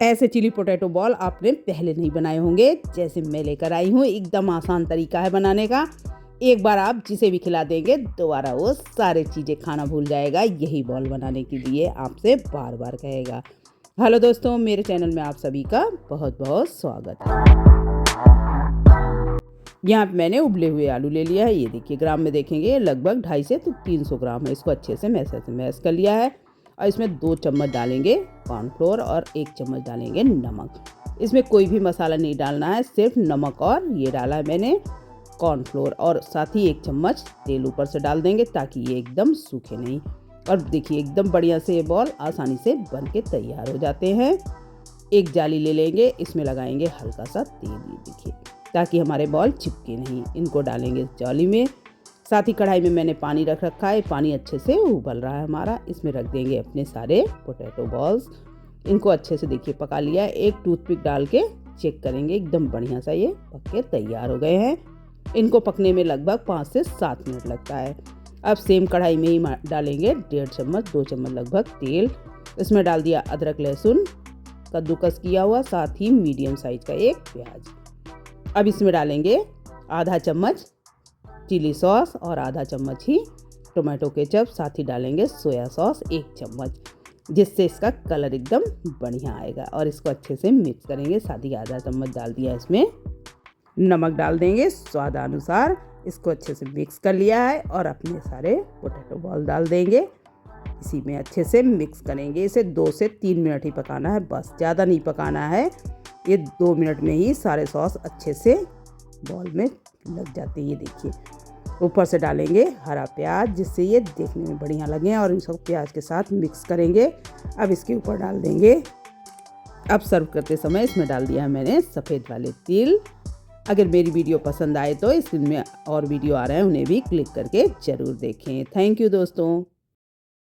ऐसे chilli potato ball आपने पहले नहीं बनाए होंगे, जैसे मैं लेकर आई हूँ। एकदम आसान तरीका है बनाने का। एक बार आप जिसे भी खिला देंगे दोबारा वो सारे चीज़ें खाना भूल जाएगा। यही बॉल बनाने के लिए आपसे बार बार कहेगा। हेलो दोस्तों, मेरे चैनल में आप सभी का बहुत बहुत स्वागत है। यहाँ पे मैंने उबले हुए आलू ले लिया है। ये देखिए, ग्राम में देखेंगे लगभग 250 से 300 ग्राम है। इसको अच्छे से मैश कर लिया है और इसमें 2 चम्मच डालेंगे कॉर्नफ्लोर और 1 चम्मच डालेंगे नमक। इसमें कोई भी मसाला नहीं डालना है, सिर्फ नमक और ये डाला है मैंने कॉर्नफ्लोर, और साथ ही 1 चम्मच तेल ऊपर से डाल देंगे ताकि ये एकदम सूखे नहीं। और देखिए, एकदम बढ़िया से ये बॉल आसानी से बन के तैयार हो जाते हैं। एक जाली ले लेंगे, इसमें लगाएंगे हल्का सा तेल, ये देखिए, ताकि हमारे बॉल चिपके नहीं। इनको डालेंगे जाली में। साथ ही कढ़ाई में मैंने पानी रख रखा है, पानी अच्छे से उबल रहा है हमारा। इसमें रख देंगे अपने सारे पोटैटो बॉल्स। इनको अच्छे से देखिए पका लिया है। एक टूथपिक डाल के चेक करेंगे, एकदम बढ़िया सा ये पक के तैयार हो गए हैं। इनको पकने में लगभग 5 से 7 मिनट लगता है। अब सेम कढ़ाई में ही डालेंगे 1.5 चम्मच 2 चम्मच लगभग तेल। इसमें डाल दिया अदरक लहसुन कद्दूकस किया हुआ, साथ ही मीडियम साइज का एक प्याज। अब इसमें डालेंगे आधा चम्मच चिली सॉस और आधा चम्मच ही टोमेटो केचप। साथ ही डालेंगे सोया सॉस 1 चम्मच, जिससे इसका कलर एकदम बढ़िया आएगा। और इसको अच्छे से मिक्स करेंगे। साथ ही आधा चम्मच डाल दिया इसमें नमक, डाल देंगे स्वादानुसार। इसको अच्छे से मिक्स कर लिया है और अपने सारे पोटैटो बॉल डाल देंगे। इसी में अच्छे से मिक्स करेंगे। इसे 2 से 3 मिनट ही पकाना है, बस ज़्यादा नहीं पकाना है। ये 2 मिनट में ही सारे सॉस अच्छे से बॉल में लग जाते हैं। ये देखिए, ऊपर से डालेंगे हरा प्याज, जिससे ये देखने में बढ़िया लगे, और इसको प्याज के साथ मिक्स करेंगे। अब इसके ऊपर डाल देंगे। अब सर्व करते समय इसमें डाल दिया है मैंने सफ़ेद वाले तिल। अगर मेरी वीडियो पसंद आए तो स्क्रीन में और वीडियो आ रहे हैं, उन्हें भी क्लिक करके ज़रूर देखें। थैंक यू दोस्तों।